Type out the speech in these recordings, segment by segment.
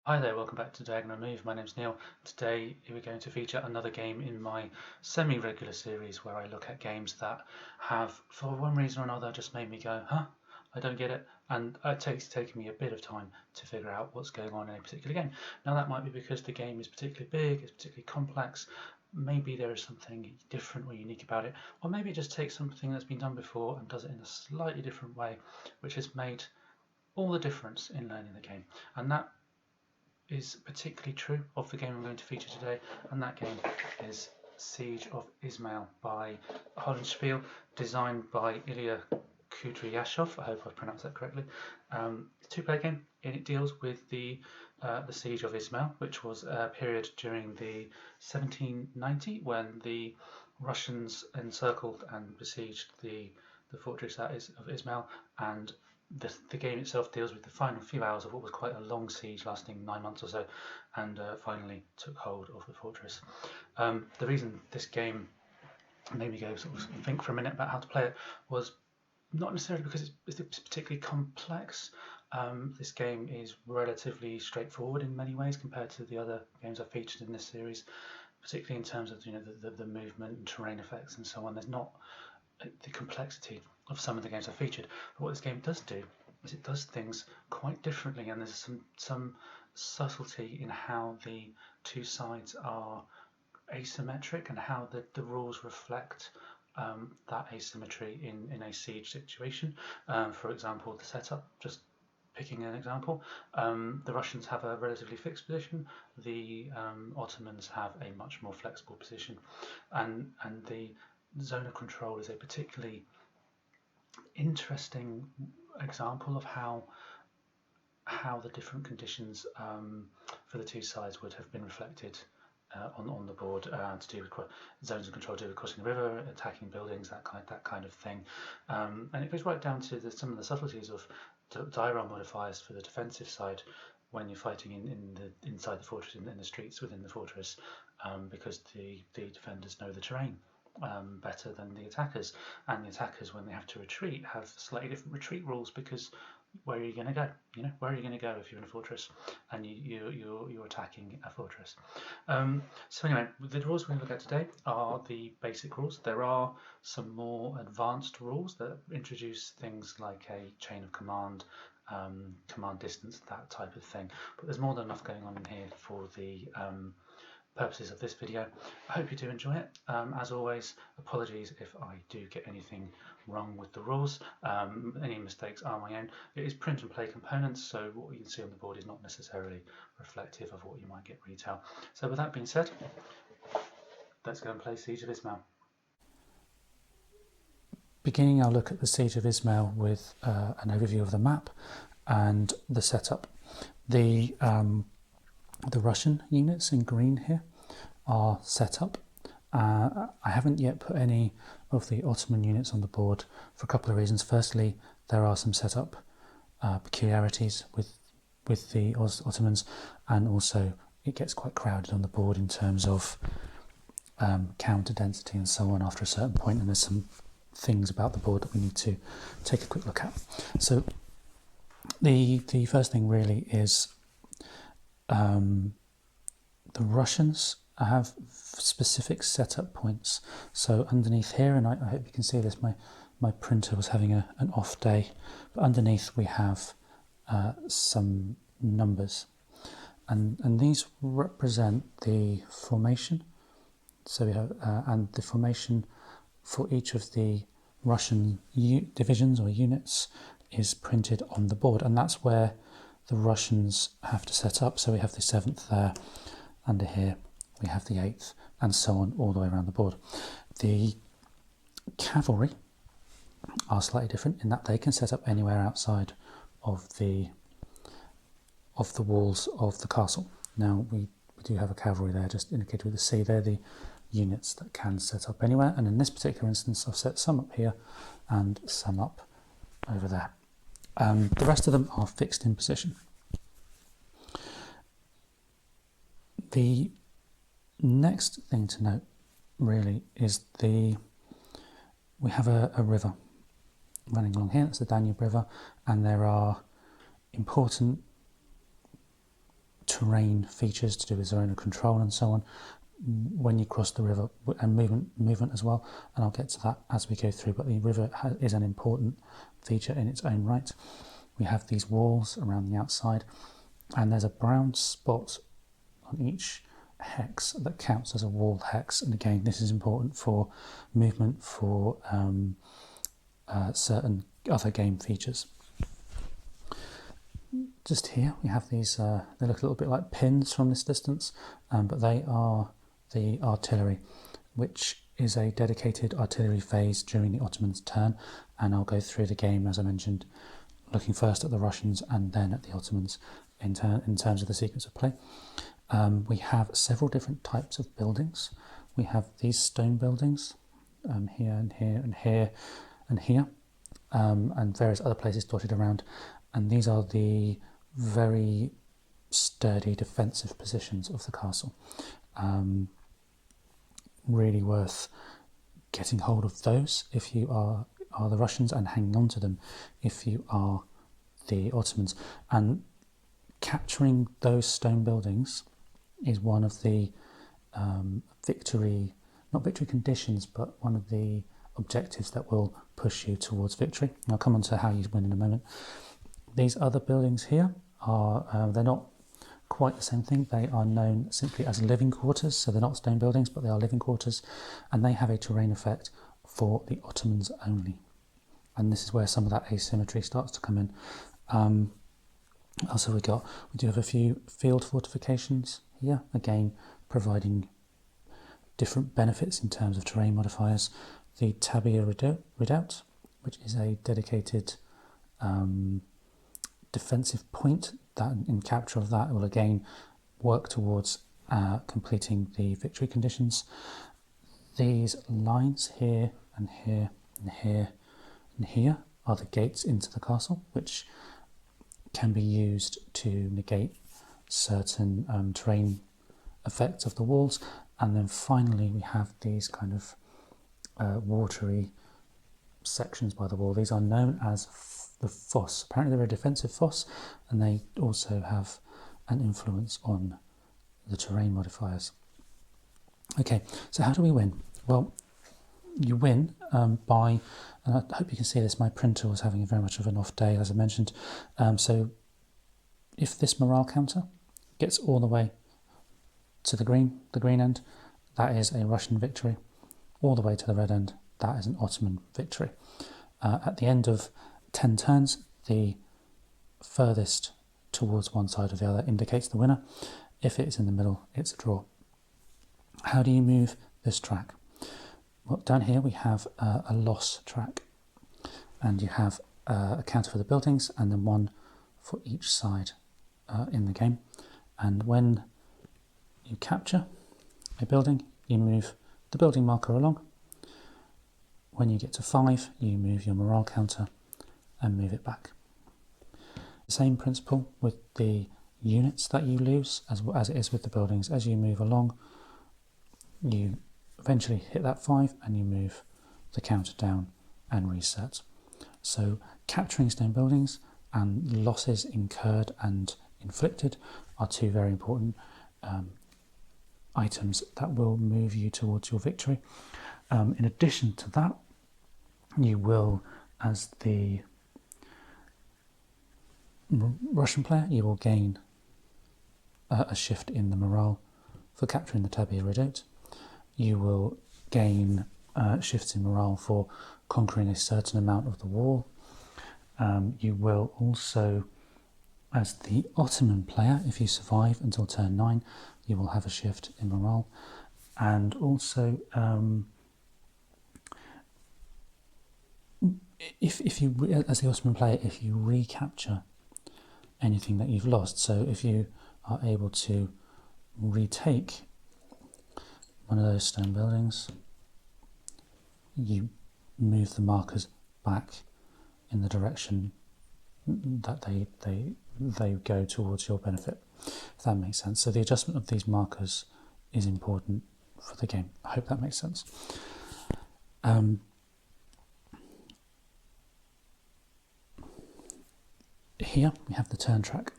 Hi there, welcome back to Diagonal Move. My name's Neil. Today we're going to feature another game in my semi-regular series where I look at games that have, for one reason or another, just made me go, huh? I don't get it. And it's taken me a bit of time to figure out what's going on in a particular game. Now that might be because the game is particularly big, it's particularly complex, maybe there is something different or unique about it, or maybe it just takes something that's been done before and does it in a slightly different way, which has made all the difference in learning the game. And that is particularly true of the game I'm going to feature today, and that game is Siege of Izmail by Hollandspiele, designed by Ilya Kudryashov. I hope I've pronounced that correctly. It's a two-player game, and it deals with the Siege of Izmail, which was a period during the 1790 when the Russians encircled and besieged the fortress of Izmail, and the game itself deals with the final few hours of what was quite a long siege lasting 9 months or so, and finally took hold of the fortress. The reason this game made me go sort of think for a minute about how to play it was not necessarily because it's particularly complex. This game is relatively straightforward in many ways compared to the other games I've featured in this series, particularly in terms of the movement and terrain effects and so on. There's not the complexity of some of the games I've featured. But what this game does do is it does things quite differently, and there's some subtlety in how the two sides are asymmetric and how the rules reflect that asymmetry in a siege situation. For example, the setup, just picking an example, the Russians have a relatively fixed position, the Ottomans have a much more flexible position, and the zone of control is a particularly interesting example of how the different conditions for the two sides would have been reflected on the board, to do with zones of control, to do with crossing the river, attacking buildings, that kind of thing, and it goes right down to some of the subtleties of die roll modifiers for the defensive side when you're fighting inside the fortress, in the streets within the fortress, because the defenders know the terrain better than the attackers, and the attackers, when they have to retreat, have slightly different retreat rules, because where are you going to go? Where are you going to go if you're in a fortress and you're attacking a fortress? So anyway, the rules we're going to look at today are the basic rules. There are some more advanced rules that introduce things like a chain of command, command distance, that type of thing. But there's more than enough going on in here for the purposes of this video. I hope you do enjoy it. As always, apologies if I do get anything wrong with the rules. Any mistakes are my own. It is print and play components, so what you can see on the board is not necessarily reflective of what you might get retail. So with that being said, let's go and play Siege of Izmail. Beginning our look at the Siege of Izmail with an overview of the map and the setup. The Russian units in green here are set up. I haven't yet put any of the Ottoman units on the board for a couple of reasons. Firstly, there are some setup peculiarities with the Ottomans, and also it gets quite crowded on the board in terms of counter density and so on after a certain point, and there's some things about the board that we need to take a quick look at. So the first thing really is the Russians have specific setup points. So underneath here, and I hope you can see this, my printer was having an off day, but underneath we have some numbers, and these represent the formation. So we have and the formation for each of the Russian divisions or units is printed on the board, and that's where the Russians have to set up. So we have the 7th there, under here we have the 8th, and so on all the way around the board. The cavalry are slightly different in that they can set up anywhere outside of the walls of the castle. Now we do have a cavalry there, just indicated with the C. They're the units that can set up anywhere, and in this particular instance I've set some up here and some up over there. The rest of them are fixed in position. The next thing to note really is we have a river running along here. That's the Danube River, and there are important terrain features to do with zone of control and so on when you cross the river, and movement as well, and I'll get to that as we go through, but the river is an important feature in its own right. We have these walls around the outside, and there's a brown spot on each hex that counts as a wall hex, and again this is important for movement for certain other game features. Just here we have these, they look a little bit like pins from this distance, but they are the artillery, which is a dedicated artillery phase during the Ottomans' turn, and I'll go through the game as I mentioned, looking first at the Russians and then at the Ottomans in terms of the sequence of play. We have several different types of buildings. We have these stone buildings here and here and here and here, and various other places dotted around, and these are the very sturdy defensive positions of the castle. Really worth getting hold of those if you are the Russians, and hanging on to them if you are the Ottomans. And capturing those stone buildings is one of the not victory conditions, but one of the objectives that will push you towards victory. And I'll come on to how you win in a moment. These other buildings here are, they're not quite the same thing. They are known simply as living quarters, so they're not stone buildings, but they are living quarters, and they have a terrain effect for the Ottomans only. And this is where some of that asymmetry starts to come in. Also we do have a few field fortifications here, again providing different benefits in terms of terrain modifiers. The Tabia Redoubt, which is a dedicated defensive point, that in capture of that will again work towards completing the victory conditions. These lines here and here and here and here are the gates into the castle, which can be used to negate certain terrain effects of the walls. And then finally we have these kind of watery sections by the wall. These are known as the fosse. Apparently they're a defensive fosse, and they also have an influence on the terrain modifiers. Okay, so how do we win? Well, you win by, and I hope you can see this, my printer was having very much of an off day, as I mentioned. So if this morale counter gets all the way to the green end, that is a Russian victory. All the way to the red end, that is an Ottoman victory. At the end of 10 turns, the furthest towards one side or the other indicates the winner. If it is in the middle, it's a draw. How do you move this track? Well, down here we have a loss track, and you have a counter for the buildings and then one for each side in the game. And when you capture a building, you move the building marker along. When you get to 5, you move your morale counter and move it back. The same principle with the units that you lose as it is with the buildings. As you move along, you eventually hit that 5 and you move the counter down and reset. So capturing stone buildings and losses incurred and inflicted are two very important items that will move you towards your victory. In addition to that, you will, as the Russian player, you will gain a shift in the morale for capturing the Tabia Redoubt. You will gain shifts in morale for conquering a certain amount of the wall. You will also, as the Ottoman player, if you survive until turn 9, you will have a shift in morale. And also, if you, as the Ottoman player, if you recapture anything that you've lost, so if you are able to retake one of those stone buildings, you move the markers back in the direction that they go towards your benefit, if that makes sense. So the adjustment of these markers is important for the game. I hope that makes sense. Here we have the turn track.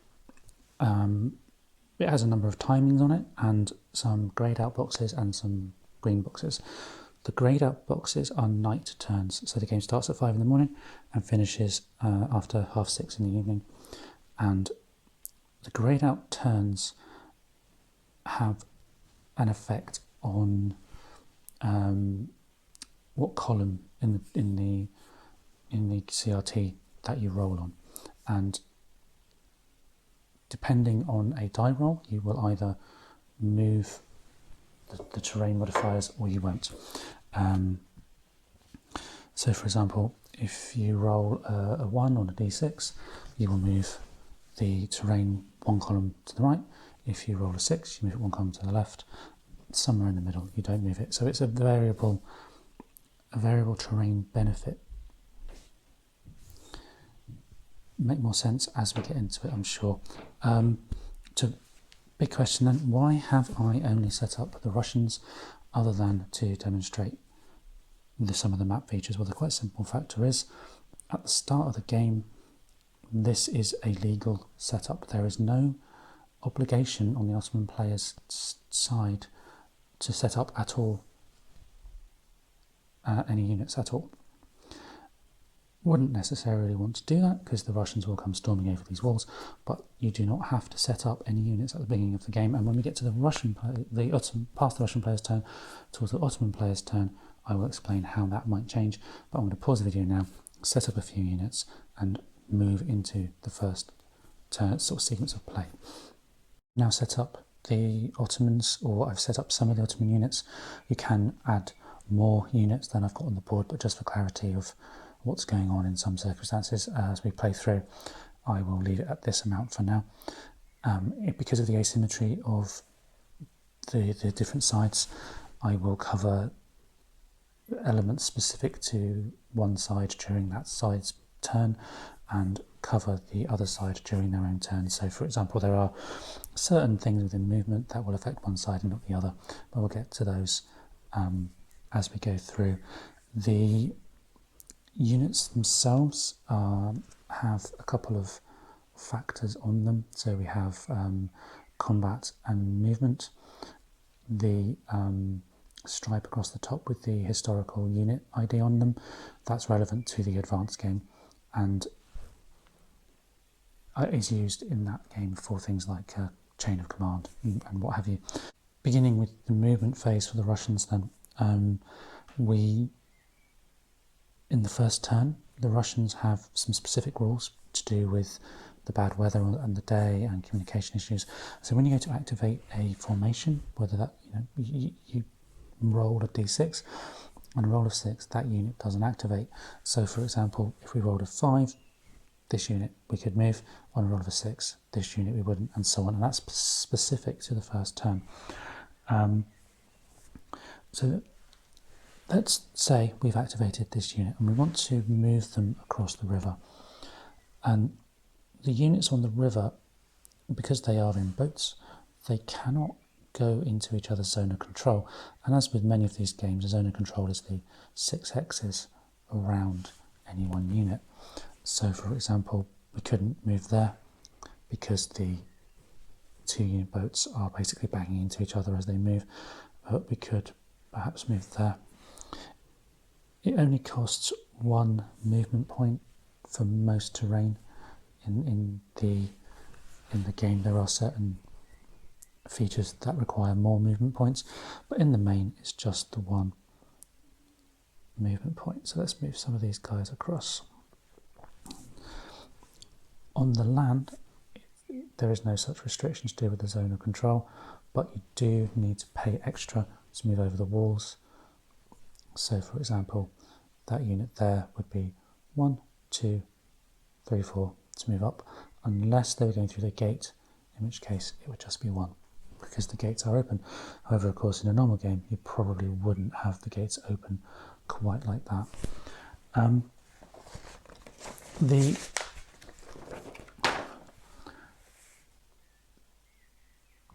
it has a number of timings on it and some greyed out boxes and some green boxes. The greyed out boxes are night turns, so the game starts at 5 in the morning and finishes after 6:30 in the evening. And the greyed out turns have an effect on what column in the CRT that you roll on, and depending on a die roll, you will either move the terrain modifiers or you won't. So for example, if you roll a 1 on a d6, you will move the terrain 1 column to the right. If you roll a 6, you move it 1 column to the left. Somewhere in the middle, you don't move it. So it's a variable terrain benefit. Make more sense as we get into it, I'm sure. So big question then, why have I only set up the Russians other than to demonstrate some of the map features? Well, the quite simple factor is, at the start of the game, this is a legal setup. There is no obligation on the Ottoman player's side to set up at all any units at all. Wouldn't necessarily want to do that because the Russians will come storming over these walls, but you do not have to set up any units at the beginning of the game. And when we get to past the Russian player's turn towards the Ottoman player's turn, I will explain how that might change. But I'm going to pause the video now, set up a few units, and move into the first turn sort of sequence of play. Now set up the Ottomans, or I've set up some of the Ottoman units. You can add more units than I've got on the board, but just for clarity of what's going on in some circumstances as we play through, I will leave it at this amount for now. Because of the asymmetry of the different sides, I will cover elements specific to one side during that side's turn and cover the other side during their own turn. So for example, there are certain things within movement that will affect one side and not the other, but we'll get to those as we go through. The units themselves have a couple of factors on them. So we have combat and movement. The stripe across the top with the historical unit ID on them, that's relevant to the advanced game and is used in that game for things like chain of command and what have you. Beginning with the movement phase for the Russians then, in the first turn, the Russians have some specific rules to do with the bad weather and the day and communication issues. So when you go to activate a formation, whether that you roll a d6, on a roll of 6, that unit doesn't activate. So for example, if we rolled a 5, this unit we could move. On a roll of a 6, this unit we wouldn't, and so on. And that's specific to the first turn. So let's say we've activated this unit and we want to move them across the river. And the units on the river, because they are in boats, they cannot go into each other's zone of control. And as with many of these games, a zone of control is the 6 hexes around any one unit. So for example, we couldn't move there because the 2 unit boats are basically banging into each other as they move, but we could perhaps move there. It only costs 1 movement point for most terrain in the game. There are certain features that require more movement points, but in the main it's just the 1 movement point. So let's move some of these guys across. On the land, there is no such restrictions to do with the zone of control, but you do need to pay extra to move over the walls. So for example, that unit there would be 1, 2, 3, 4 to move up, unless they were going through the gate, in which case it would just be 1, because the gates are open. However, of course, in a normal game, you probably wouldn't have the gates open quite like that. The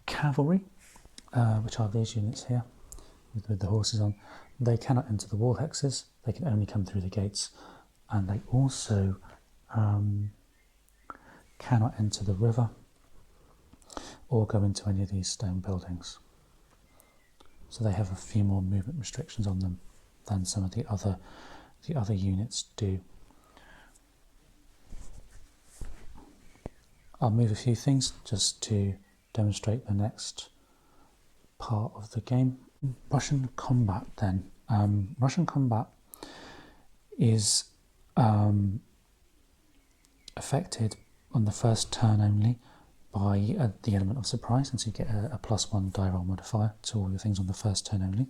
cavalry, which are these units here, with the horses on, they cannot enter the wall hexes, they can only come through the gates, and they also cannot enter the river. or go into any of these stone buildings. So they have a few more movement restrictions on them than some of the other units do. I'll move a few things just to demonstrate the next part of the game. Russian combat then. Russian combat is affected on the first turn only by the element of surprise, and so you get a +1 die roll modifier to all your things on the first turn only.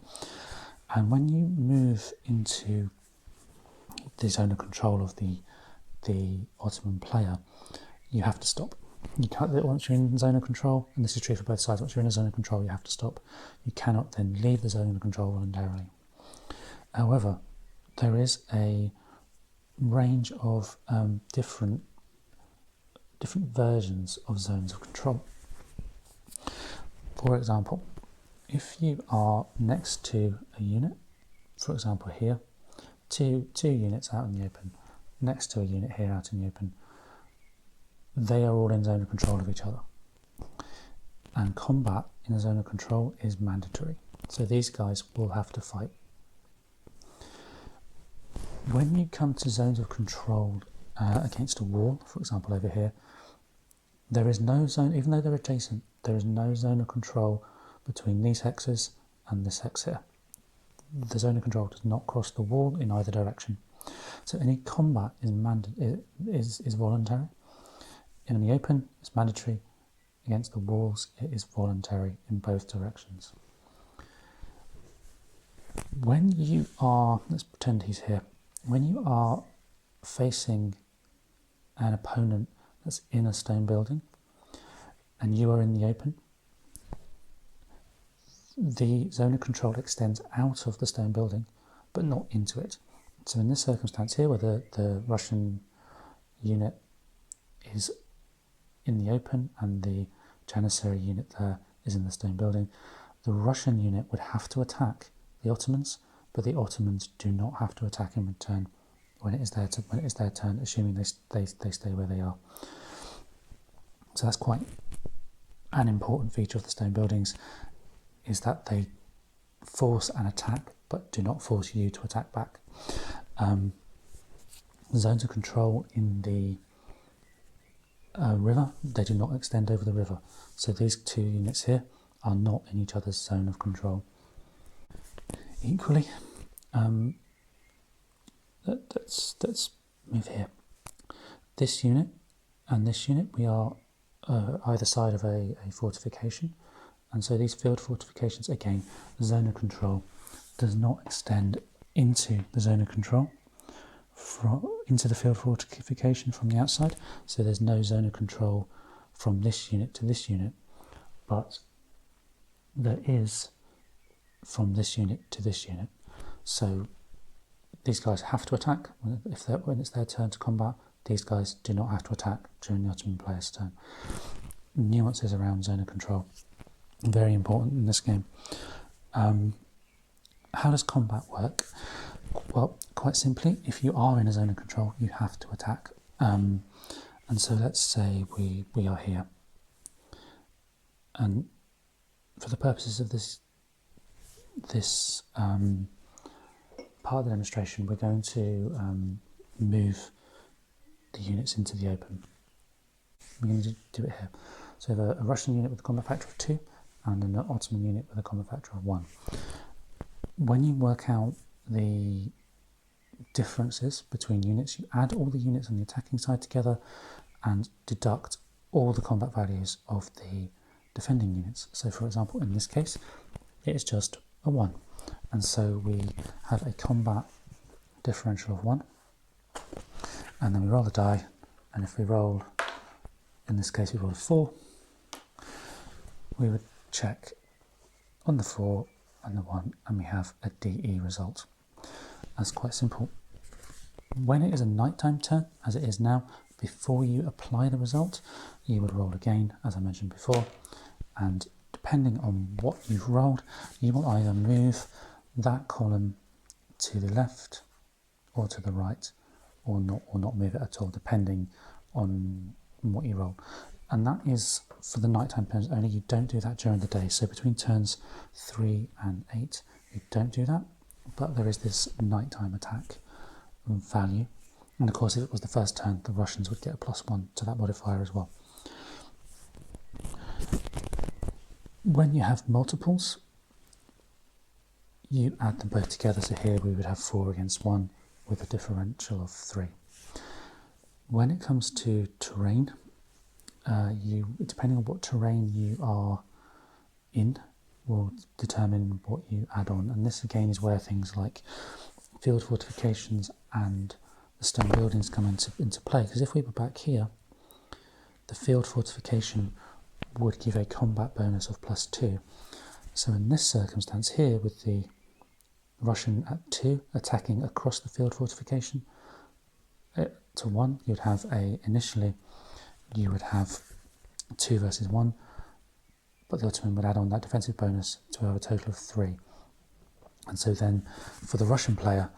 And when you move into the zone of control of the Ottoman player, you have to stop. You can't, once you're in zone of control, and this is true for both sides, once you're in a zone of control you have to stop. You cannot then leave the zone of control voluntarily. However, there is a range of different versions of zones of control. For example, if you are next to a unit, for example here, two units out in the open, next to a unit here out in the open, they are all in zone of control of each other. And combat in a zone of control is mandatory. So these guys will have to fight. When you come to zones of control against a wall, for example over here, there is no zone, even though they're adjacent, there is no zone of control between these hexes and this hex here. The zone of control does not cross the wall in either direction. So any combat is voluntary. In the open, it's mandatory. Against the walls, it is voluntary in both directions. When you are, let's pretend he's here, when you are facing an opponent that's in a stone building and you are in the open, the zone of control extends out of the stone building but not into it. So in this circumstance here, where the Russian unit is in the open and the Janissary unit there is in the stone building, the Russian unit would have to attack the Ottomans, but the Ottomans do not have to attack in return when it is their turn, assuming they stay where they are. So that's quite an important feature of the stone buildings, is that they force an attack but do not force you to attack back. Zones of control in the river, they do not extend over the river. So these two units here are not in each other's zone of control. Equally, let's move here. This unit and this unit, we are either side of a fortification, and so these field fortifications, again, the zone of control does not extend into the zone of control, into the field fortification from the outside, so there's no zone of control from this unit to this unit, but there is from this unit to this unit. So these guys have to attack when it's their turn to combat. These guys do not have to attack during the Ottoman player's turn. Nuances around zone of control, very important in this game. How does combat work? Well, quite simply, if you are in a zone of control, you have to attack. And so let's say we are here. And for the purposes of this part of the demonstration, we're going to move the units into the open. We're going to do it here. So we have a Russian unit with a combat factor of 2 and an Ottoman unit with a combat factor of 1. When you work out the differences between units, you add all the units on the attacking side together and deduct all the combat values of the defending units. So for example, in this case, it is just a 1. And so we have a combat differential of 1. And then we roll the die, and if we roll, in this case we roll a 4, we would check on the 4 and the 1, and we have a DE result. That's quite simple. When it is a nighttime turn, as it is now, before you apply the result, you would roll again, as I mentioned before, and depending on what you've rolled, you will either move that column to the left or to the right, or not move it at all, depending on what you roll. and that is for the nighttime turns only. You don't do that during the day. So between turns 3 and 8, you don't do that, but there is this nighttime attack value. And of course, if it was the first turn, the Russians would get a +1 to that modifier as well. When you have multiples, you add them both together. So here we would have 4 against 1 with a differential of 3. When it comes to terrain, depending on what terrain you are in, will determine what you add on. And this again is where things like field fortifications and the stone buildings come into play. Because if we were back here, the field fortification would give a combat bonus of +2. So in this circumstance here, with the Russian at 2 attacking across the field fortification to 1, you'd have initially you would have 2 versus 1, but the Ottoman would add on that defensive bonus to have a total of 3. And so then for the Russian player,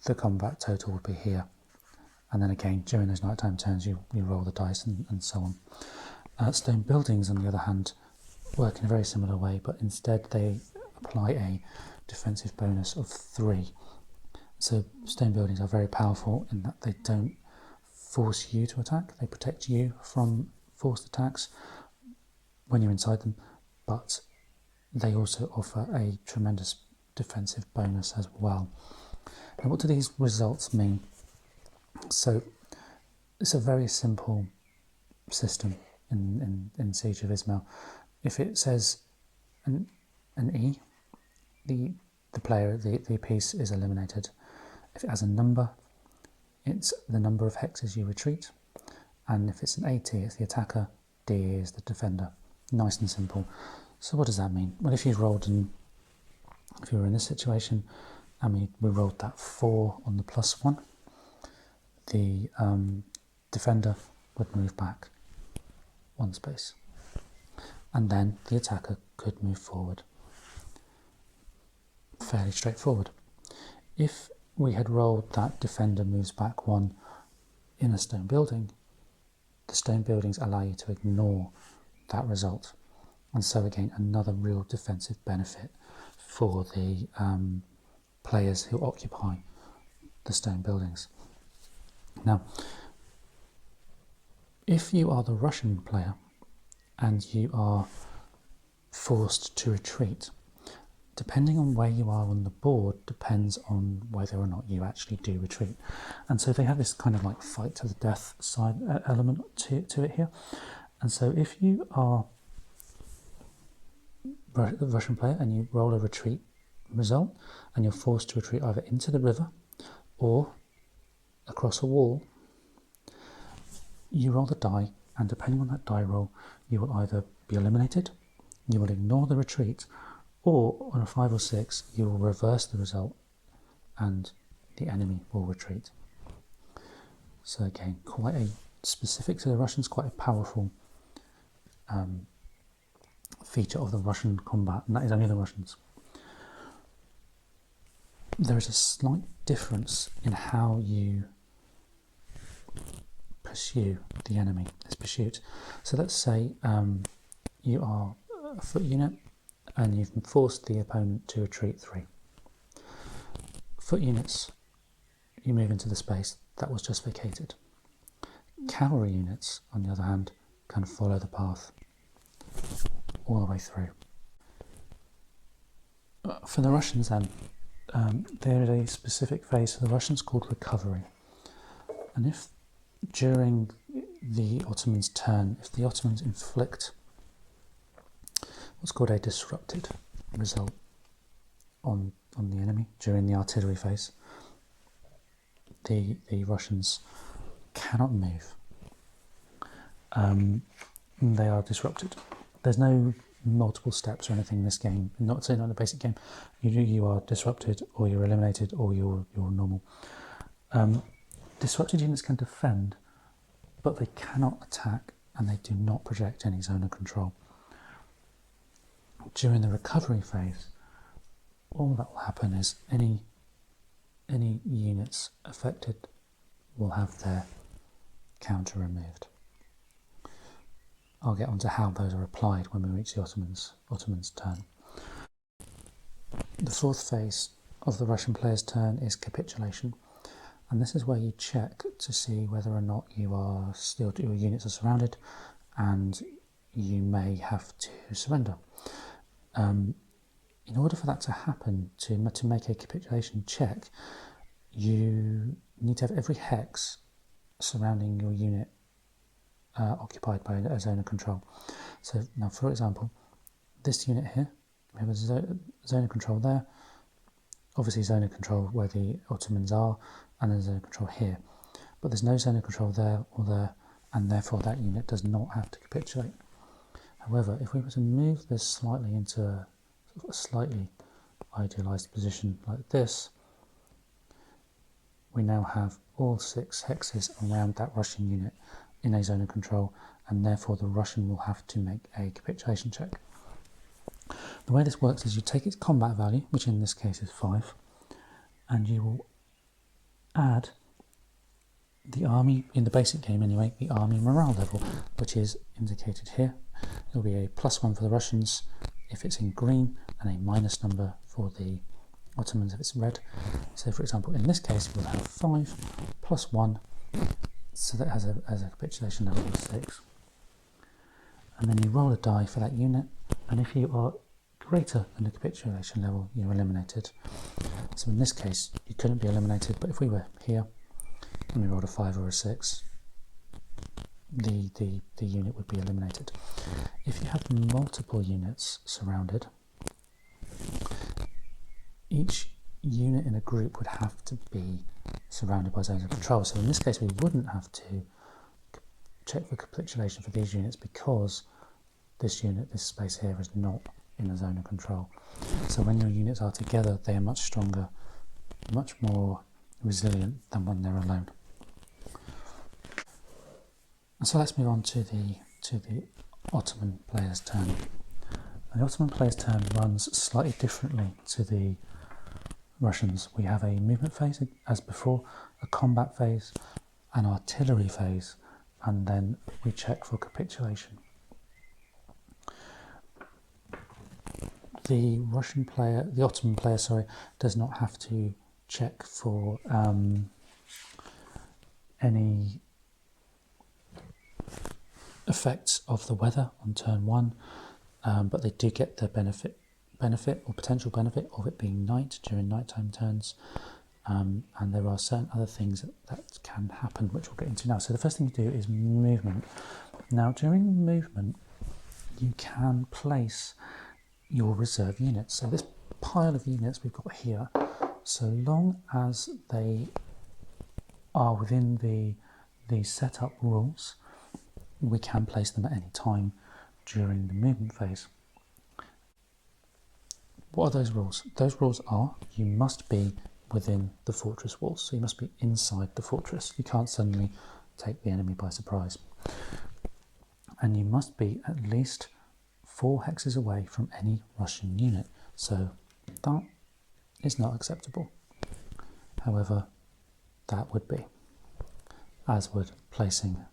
the combat total would be here. And then again, during those nighttime turns, you roll the dice and so on. Stone buildings, on the other hand, work in a very similar way, but instead they apply a defensive bonus of 3. So stone buildings are very powerful in that they don't force you to attack, they protect you from forced attacks when you're inside them, but they also offer a tremendous defensive bonus as well. Now, what do these results mean? So it's a very simple system in Siege of Izmail. If it says an E, the player, the piece is eliminated. If it has a number, it's the number of hexes you retreat. And if it's an AT, it's the attacker, D is the defender. Nice and simple. So what does that mean? Well, if you were in this situation, and we rolled that 4 on the +1, the defender would move back 1 space. And then the attacker could move forward. Fairly straightforward. If we had rolled that defender moves back 1 in a stone building, the stone buildings allow you to ignore that result. And so again, another real defensive benefit for the players who occupy the stone buildings. Now, if you are the Russian player and you are forced to retreat, depending on where you are on the board depends on whether or not you actually do retreat. And so they have this kind of like fight to the death side element to it here. And so if you are the Russian player and you roll a retreat result and you're forced to retreat either into the river or across a wall, you roll the die, and depending on that die roll, you will either be eliminated, you will ignore the retreat, or on a 5 or 6, you will reverse the result and the enemy will retreat. So again, quite a specific to the Russians, quite a powerful feature of the Russian combat, and that is only the Russians. There is a slight difference in how you pursue the enemy, this pursuit. So let's say you are a foot unit and you've forced the opponent to retreat 3. Foot units, you move into the space that was just vacated. Cavalry units, on the other hand, can follow the path all the way through. For the Russians then, there is a specific phase for the Russians called recovery. And if during the Ottomans' turn, if the Ottomans inflict what's called a disrupted result on the enemy during the artillery phase, the Russians cannot move. They are disrupted. There's no multiple steps or anything in this game, not in the basic game. You are disrupted, or you're eliminated, or you're normal. Disrupted units can defend, but they cannot attack, and they do not project any zone of control. During the recovery phase, all that will happen is any units affected will have their counter removed. I'll get onto how those are applied when we reach the Ottomans' turn. The fourth phase of the Russian player's turn is capitulation, and this is where you check to see whether or not your units are surrounded, and you may have to surrender. In order for that to happen, to make a capitulation check, you need to have every hex surrounding your unit occupied by a zone of control. So now, for example, this unit here, we have a zone of control there, obviously zone of control where the Ottomans are, and there's a zone of control here. But there's no zone of control there or there, and therefore that unit does not have to capitulate. However, if we were to move this slightly into a slightly idealized position like this, we now have all 6 hexes around that Russian unit in a zone of control, and therefore the Russian will have to make a capitulation check. The way this works is you take its combat value, which in this case is 5, and you will add the army, in the basic game anyway, the army morale level, which is indicated here. It will be a +1 for the Russians if it's in green, and a minus number for the Ottomans if it's red. So for example, in this case we'll have 5 + 1, so that has a capitulation level of 6. And then you roll a die for that unit, and if you are greater than the capitulation level, you're eliminated. So in this case you couldn't be eliminated, but if we were here and we rolled a 5 or a 6, the unit would be eliminated. If you have multiple units surrounded, each unit in a group would have to be surrounded by zones of control. So in this case we wouldn't have to check for capitulation for these units, because this unit, this space here, is not in a zone of control. So when your units are together, they are much stronger, much more resilient than when they're alone. And so let's move on to the Ottoman player's turn. The Ottoman player's turn runs slightly differently to the Russians. We have a movement phase as before, a combat phase, an artillery phase, and then we check for capitulation. The Ottoman player, does not have to check for any effects of the weather on turn 1, but they do get the benefit or potential benefit of it being night during nighttime turns, and there are certain other things that can happen, which we'll get into now. So the first thing to do is movement. Now during movement you can place your reserve units. So this pile of units we've got here, so long as they are within the setup rules, we can place them at any time during the movement phase. What are those rules? Those rules are, you must be within the fortress walls, so you must be inside the fortress. You can't suddenly take the enemy by surprise. And you must be at least 4 hexes away from any Russian unit, so that is not acceptable. However, that would be, as would placing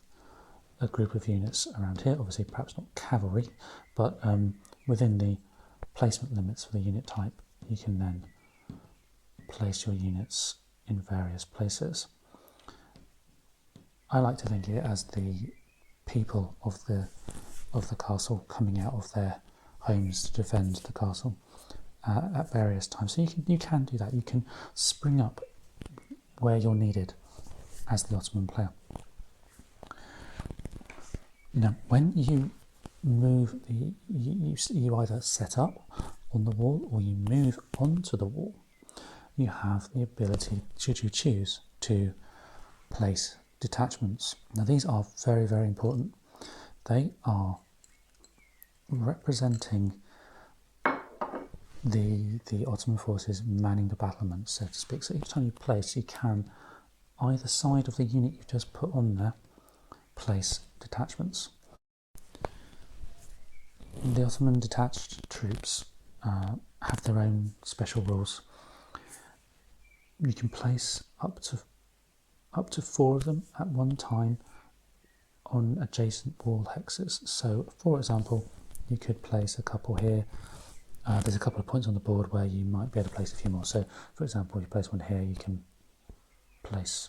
a group of units around here, obviously perhaps not cavalry, but within the placement limits for the unit type, you can then place your units in various places. I like to think of it as the people of the castle coming out of their homes to defend the castle at various times. So you can do that. You can spring up where you're needed as the Ottoman player. Now, when you move, you either set up on the wall or you move onto the wall. You have the ability, should you choose, to place detachments. Now these are very, very important. They are representing the Ottoman forces manning the battlements, so to speak. So each time you place, you can, either side of the unit you've just put on there, place detachments. The Ottoman detached troops have their own special rules. You can place up to 4 of them at one time on adjacent wall hexes. So, for example, you could place a couple here. There's a couple of points on the board where you might be able to place a few more. So, for example, if you place one here, you can place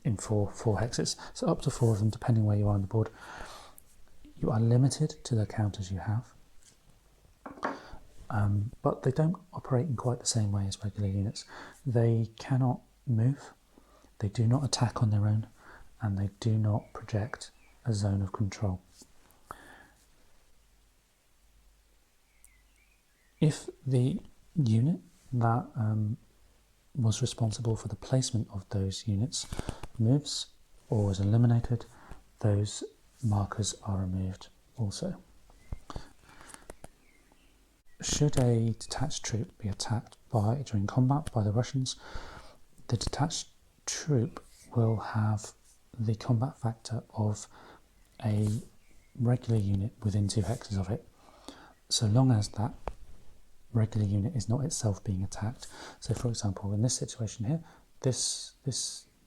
in four hexes. So up to 4 of them, depending where you are on the board. You are limited to the counters you have, but they don't operate in quite the same way as regular units. They cannot move, they do not attack on their own, and they do not project a zone of control. If the unit that was responsible for the placement of those units moves or is eliminated, those markers are removed also. Should a detached troop be attacked during combat by the Russians, the detached troop will have the combat factor of a regular unit within 2 hexes of it, so long as that regular unit is not itself being attacked. So for example, in this situation here, this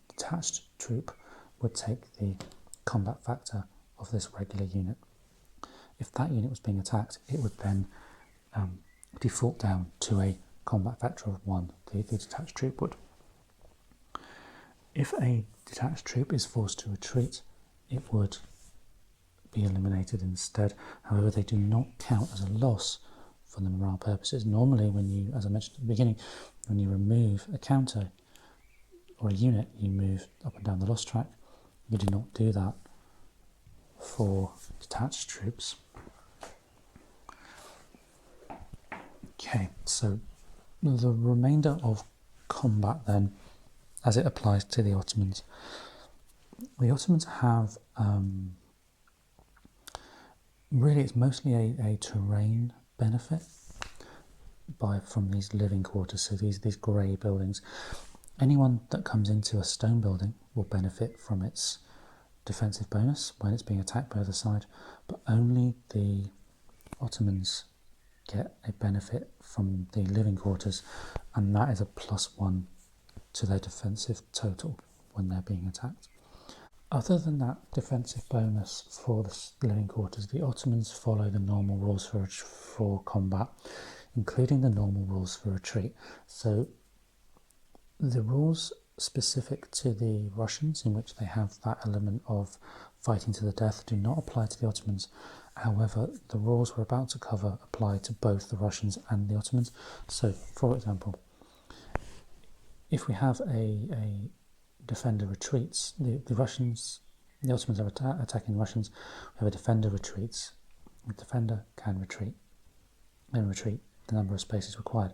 detached troop would take the combat factor of this regular unit. If that unit was being attacked, it would then default down to a combat factor of 1, the detached troop would. If a detached troop is forced to retreat, it would be eliminated instead. However, they do not count as a loss for the morale purposes. Normally, when you, as I mentioned at the beginning, when you remove a counter or a unit, you move up and down the loss track. You do not do that for detached troops. Okay, so the remainder of combat then, as it applies to the Ottomans. The Ottomans have, really it's mostly a terrain benefit from these living quarters, so these grey buildings. Anyone that comes into a stone building will benefit from its defensive bonus when it's being attacked by the other side, but only the Ottomans get a benefit from the living quarters, and that is a +1 to their defensive total when they're being attacked. Other than that defensive bonus for the living quarters, the Ottomans follow the normal rules for combat, including the normal rules for retreat. So the rules specific to the Russians, in which they have that element of fighting to the death, do not apply to the Ottomans. However, the rules we're about to cover apply to both the Russians and the Ottomans. So, for example, if we have a defender retreats, the Ottomans are attacking the Russians, we have a defender retreats, the defender can retreat the number of spaces required.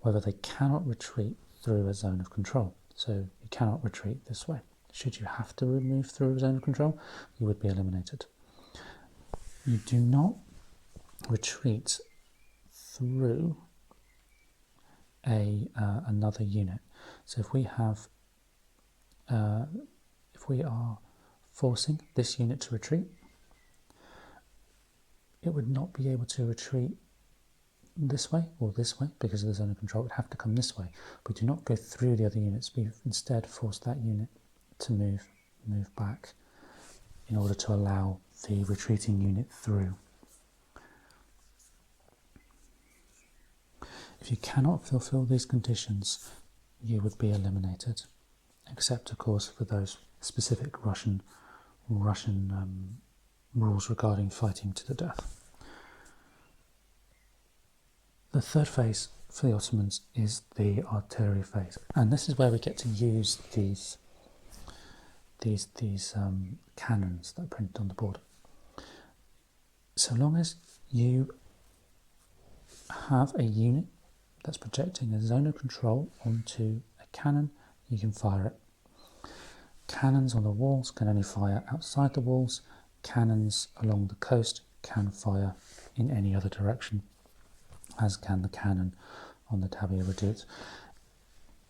However, they cannot retreat through a zone of control, so you cannot retreat this way. Should you have to move through a zone of control, you would be eliminated. You do not retreat through another unit. So if we are forcing this unit to retreat, it would not be able to retreat this way or this way because of the zone of control. It would have to come this way. We do not go through the other units. We instead force that unit to move back in order to allow the retreating unit through. If you cannot fulfill these conditions, you would be eliminated, except of course for those specific Russian rules regarding fighting to the death. The third phase for the Ottomans is the Arterial Phase, and this is where we get to use these cannons that are printed on the board. So long as you have a unit that's projecting a zone of control onto a cannon, you can fire it. Cannons on the walls can only fire outside the walls. Cannons along the coast can fire in any other direction, as can the cannon on the tabula reduce.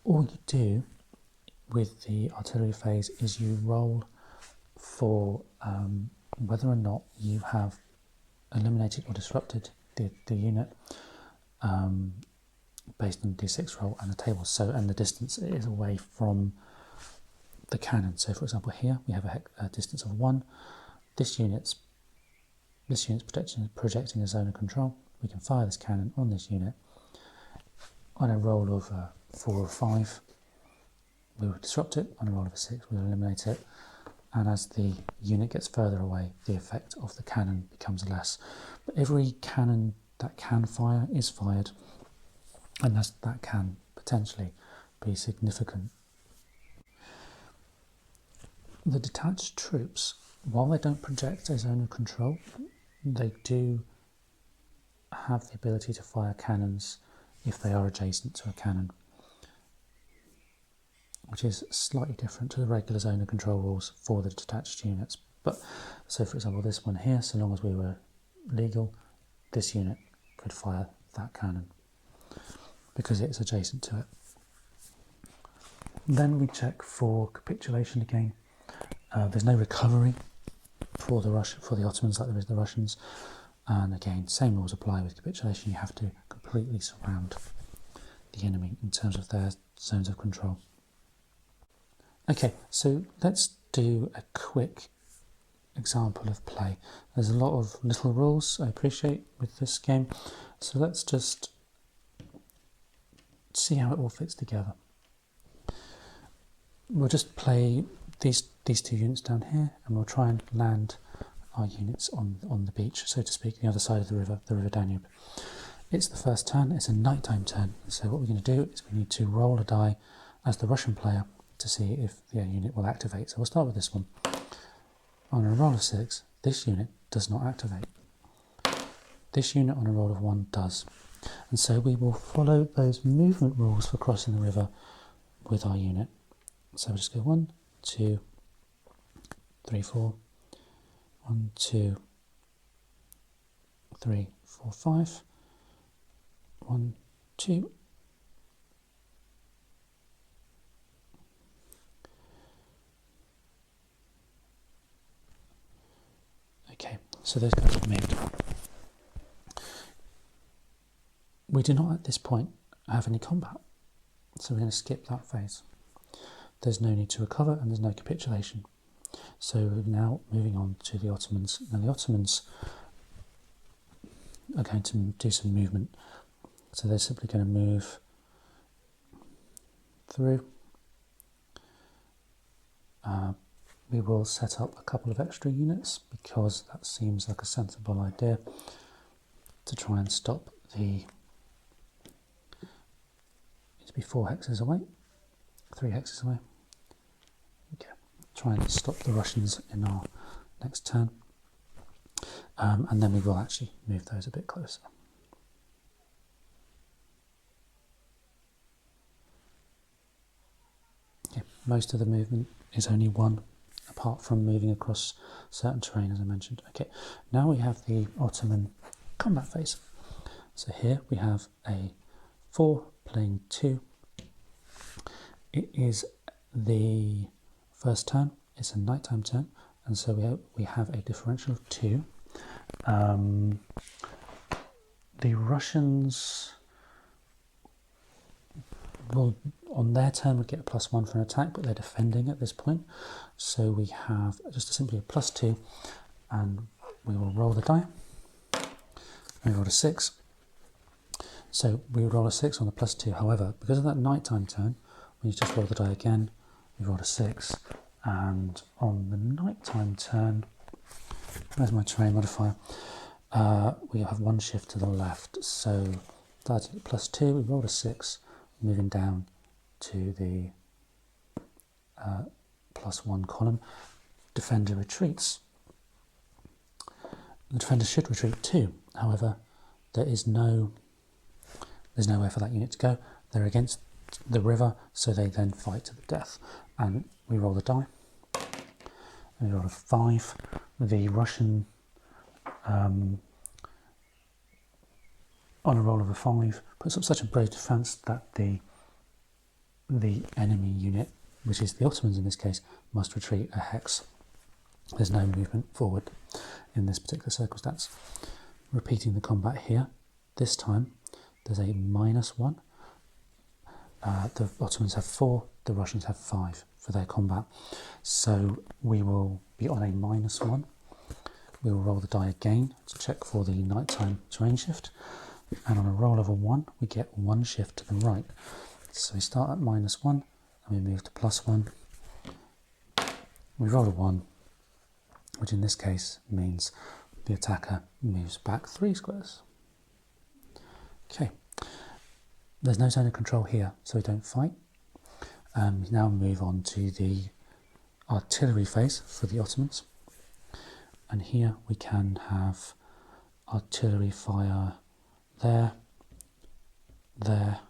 All you do with the artillery phase is you roll for whether or not you have eliminated or disrupted the unit based on the d6 roll and the table. So, and the distance is away from the cannon. So for example here we have a distance of 1. This unit's projecting a zone of control. We can fire this cannon on this unit. On a roll of 4 or 5 we will disrupt it. On a roll of a 6 we will eliminate it. And as the unit gets further away, the effect of the cannon becomes less. But every cannon that can fire is fired, and that can potentially be significant. The detached troops, while they don't project a zone of control, they do have the ability to fire cannons if they are adjacent to a cannon, which is slightly different to the regular zone of control rules for the detached units. But so for example this one here, so long as we were legal, this unit could fire that cannon because it's adjacent to it. Then we check for capitulation again. There's no recovery for the Ottomans like there is the Russians, and again same rules apply with capitulation. You have to completely surround the enemy in terms of their zones of control. Okay, so let's do a quick example of play. There's a lot of little rules, I appreciate, with this game, so let's just see how it all fits together. We'll just play these two units down here, and we'll try and land our units on the beach, so to speak, the other side of the river Danube. It's the first turn, it's a nighttime turn, so what we're going to do is we need to roll a die as the Russian player to see if the unit will activate. So we'll start with this one. On a roll of 6, this unit does not activate. This unit on a roll of 1 does. And so we will follow those movement rules for crossing the river with our unit. So we'll just go 1, 2, 3, 4. 1, 2, 3, 4, 5. 1, 2. Okay, so those guys are moved. We do not at this point have any combat, so we're going to skip that phase. There's no need to recover and there's no capitulation. So we're now moving on to the Ottomans. Now the Ottomans are going to do some movement. So they're simply going to move through. We will set up a couple of extra units because that seems like a sensible idea to try and stop the... Need to be 4 hexes away, 3 hexes away. Okay, try and stop the Russians in our next turn, and then we will actually move those a bit closer. Okay, most of the movement is only 1, apart from moving across certain terrain, as I mentioned. Okay, now we have the Ottoman combat phase. So here we have a 4 playing 2. It is the first turn, it's a nighttime turn, and so we have a differential of 2. The Russians will, on their turn, would get a +1 for an attack, but they're defending at this point. So we have just simply a +2, and we will roll the die. We roll a 6. So we roll a 6 on the +2. However, because of that nighttime turn, we just roll the die again. We roll a 6, and on the nighttime turn, where's my terrain modifier? We have 1 shift to the left. So starting at +2, we roll a 6, moving down to the +1 column. Defender retreats. The defender should retreat too. However, there's nowhere for that unit to go. They're against the river, so they then fight to the death. And we roll the die. And we roll a 5. The Russian, on a roll of a 5, puts up such a brave defence that the enemy unit, which is the Ottomans in this case, must retreat a hex. There's no movement forward in this particular circumstance. Repeating the combat here, this time there's a -1. The Ottomans have 4, the Russians have 5 for their combat. So we will be on a -1. We will roll the die again to check for the nighttime terrain shift. And on a roll of a 1, we get 1 shift to the right. So we start at -1 and we move to +1. We roll a 1, which in this case means the attacker moves back 3 squares. Okay, there's no zone of control here, so we don't fight. We now move on to the artillery phase for the Ottomans. And here we can have artillery fire there, there,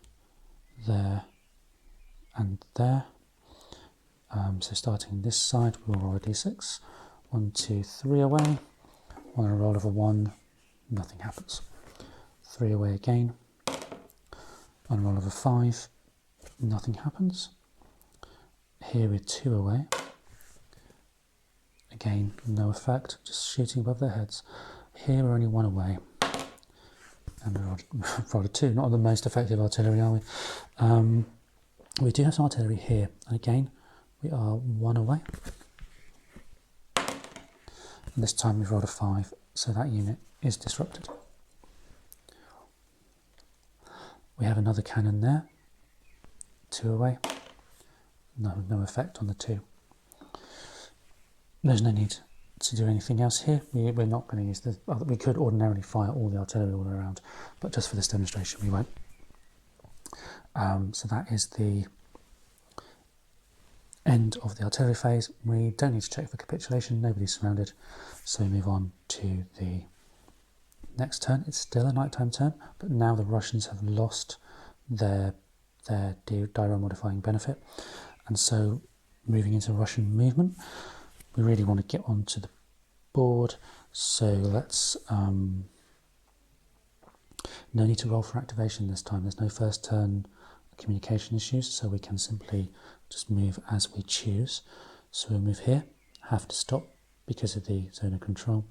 there, and there. So starting this side, we'll roll a d6. 1, 2, 3 away. On a roll of a 1, nothing happens. 3 away again. On a roll of a 5, nothing happens. Here we're 2 away. Again, no effect, just shooting above their heads. Here we're only 1 away. And we rolled a 2, not the most effective artillery, are we? We do have some artillery here. And again, we are 1 away. And this time we've rolled a 5, so that unit is disrupted. We have another cannon there. 2 away. No effect on the 2. There's no need to do anything else here. We're not going to use the... We could ordinarily fire all the artillery all around, but just for this demonstration we won't. So that is the end of the artillery phase. We don't need to check for capitulation, nobody's surrounded, so we move on to the next turn. It's still a nighttime turn, but now the Russians have lost their diary modifying benefit, and so moving into Russian movement, we really want to get onto the board, so let's no need to roll for activation this time. There's no first turn communication issues, so we can simply just move as we choose. So we'll move here, have to stop because of the zone of control.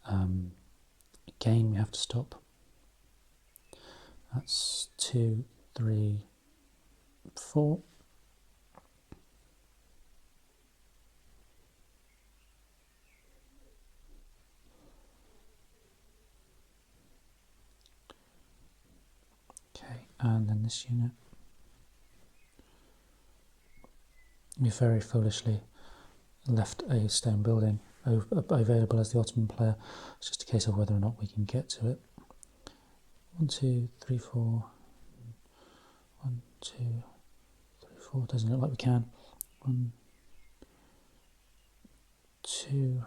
Again, we have to stop. That's 2, 3, 4. Okay, and then this unit. We very foolishly left a stone building available as the Ottoman player. It's just a case of whether or not we can get to it. 1, 2, 3, 4. 1, 2, 3, 4. Doesn't look like we can. 1, 2.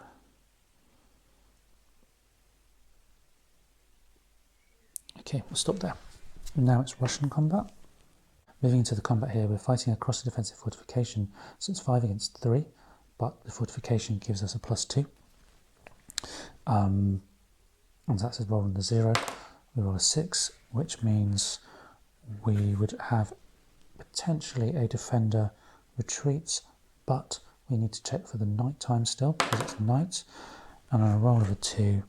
Okay, we'll stop there. Now it's Russian combat. Moving into the combat here, we're fighting across the defensive fortification, so it's 5 against 3, but the fortification gives us a +2. And that's as rolling the 0. We roll a 6, which means we would have potentially a defender retreats, but we need to check for the night time still, because it's night. And on a roll of a 2,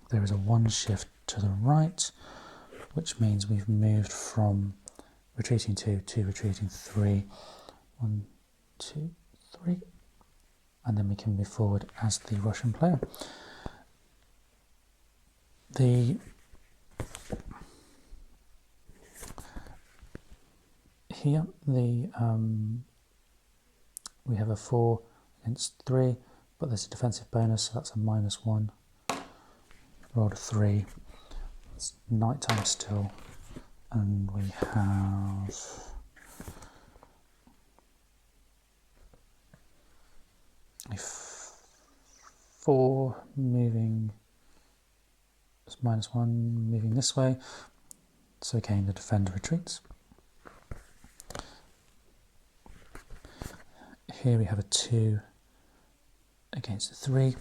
there is a 1 shift to the right, which means we've moved from retreating 2 to retreating 3. 1, 2, 3. And then we can move forward as the Russian player. Here, we have a 4 against 3, but there's a defensive bonus, so that's a -1. Rolled a 3. It's nighttime still, and we have a 4 moving. It's -1 moving this way, so again the defender retreats. Here we have a 2 against a 3,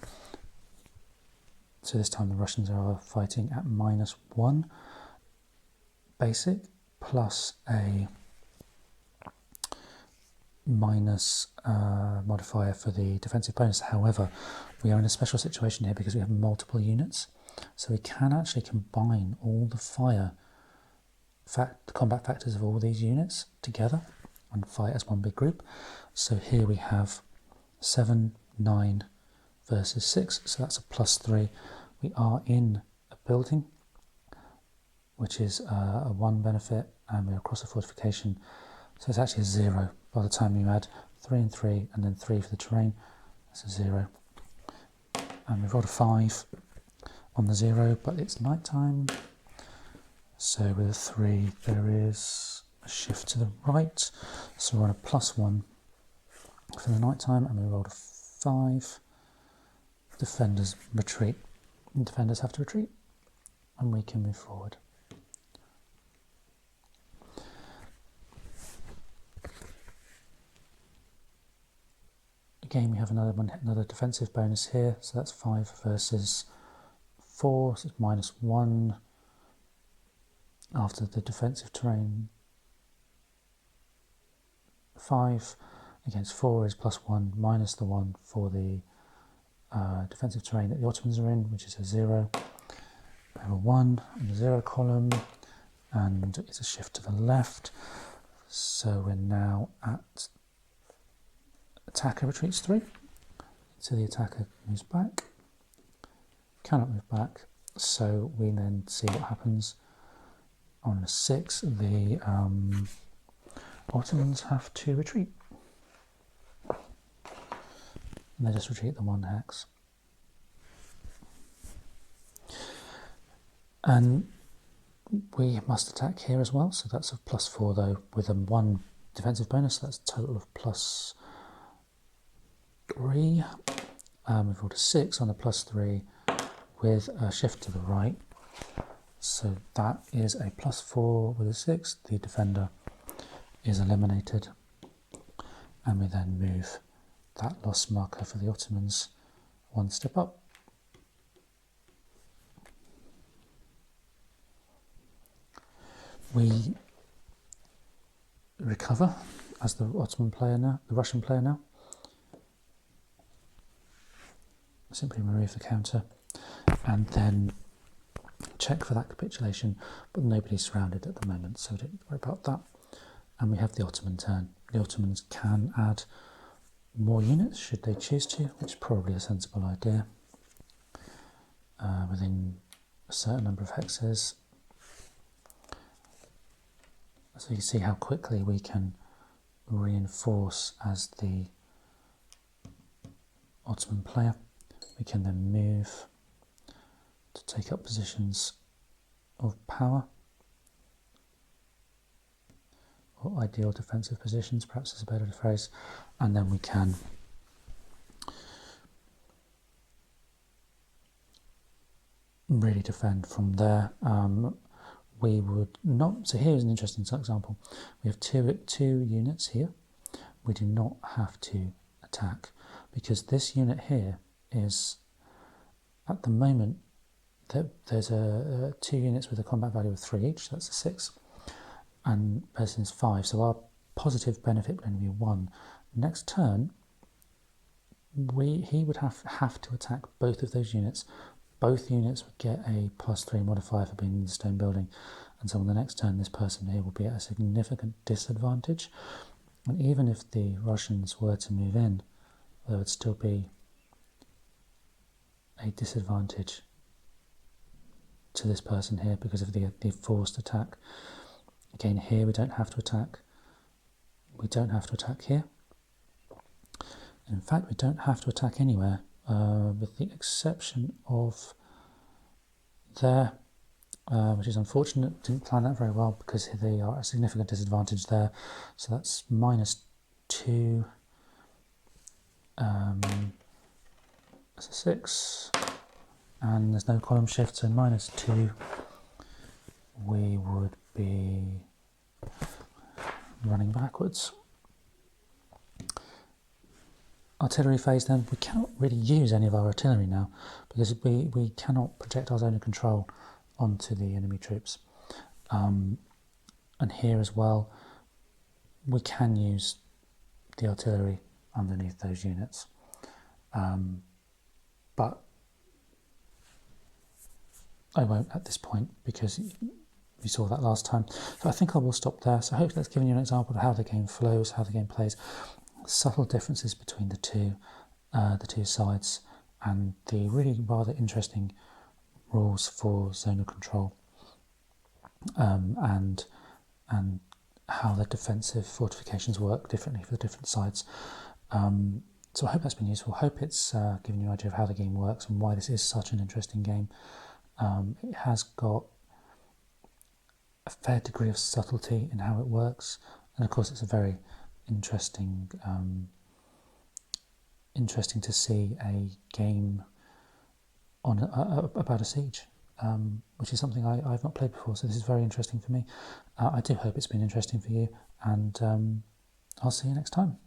so this time the Russians are fighting at -1 basic plus a minus modifier for the defensive bonus. However, we are in a special situation here because we have multiple units, so we can actually combine all the combat factors of all these units together, and fight as one big group. So here we have 7, 9 versus 6, so that's a +3. We are in a building, which is a 1 benefit, and we're across a fortification, so it's actually a 0 by the time you add 3 and 3 and then 3 for the terrain. That's a 0. And we've rolled a 5 on the 0, but it's night time, so with a 3 there is a shift to the right, so we're on a +1 for the night time, and we rolled a 5. Defenders retreat. And defenders have to retreat, and we can move forward. Again, we have another defensive bonus here, so that's 5 versus 4, so it's -1 after the defensive terrain. 5 against 4 is +1 minus the 1 for the defensive terrain that the Ottomans are in, which is a 0. We have a 1 in the 0 column, and it's a shift to the left, so we're now at attacker retreats 3, so the attacker moves back, cannot move back, so we then see what happens. On a 6, the Ottomans have to retreat, and they just retreat the 1 hex. And we must attack here as well, so that's a +4 though, with a 1 defensive bonus, so that's a total of +3. We've rolled a 6 on the +3 with a shift to the right, so that is a +4 with a 6. The defender is eliminated, and we then move that loss marker for the Ottomans 1 step up. We recover as the Ottoman player now, the Russian player now. Simply remove the counter and then check for that capitulation, but nobody's surrounded at the moment, so don't worry about that. And we have the Ottoman turn. The Ottomans can add more units should they choose to, which is probably a sensible idea, within a certain number of hexes. So you see how quickly we can reinforce as the Ottoman player. We can then move to take up positions of power, or ideal defensive positions, perhaps is a better phrase, and then we can really defend from there. We would not, so here's an interesting example. We have two units here. We do not have to attack, because this unit here is, at the moment, there's 2 units with a combat value of 3 each, so that's a 6, and person is 5, so our positive benefit would only be 1. Next turn, he would have to attack both of those units. Both units would get a +3 modifier for being in the stone building, and so on the next turn this person here will be at a significant disadvantage, and even if the Russians were to move in, there would still be a disadvantage to this person here because of the forced attack. Again, here we don't have to attack. We don't have to attack here. In fact, we don't have to attack anywhere, with the exception of there, which is unfortunate. Didn't plan that very well because they are at a significant disadvantage there. So that's -2. That's a 6, and there's no column shift, so -2. We would be running backwards. Artillery phase then, we cannot really use any of our artillery now because we cannot project our zone of control onto the enemy troops. And here as well, we can use the artillery underneath those units. But I won't at this point because you saw that last time. So I think I will stop there. So hopefully that's given you an example of how the game flows, how the game plays, subtle differences between the two sides, and the really rather interesting rules for zonal control, and how the defensive fortifications work differently for the different sides. So I hope that's been useful. I hope it's given you an idea of how the game works and why this is such an interesting game. It has got a fair degree of subtlety in how it works, and of course it's a very interesting to see a game on about a siege, which is something I've not played before, so this is very interesting for me. I do hope it's been interesting for you, and I'll see you next time.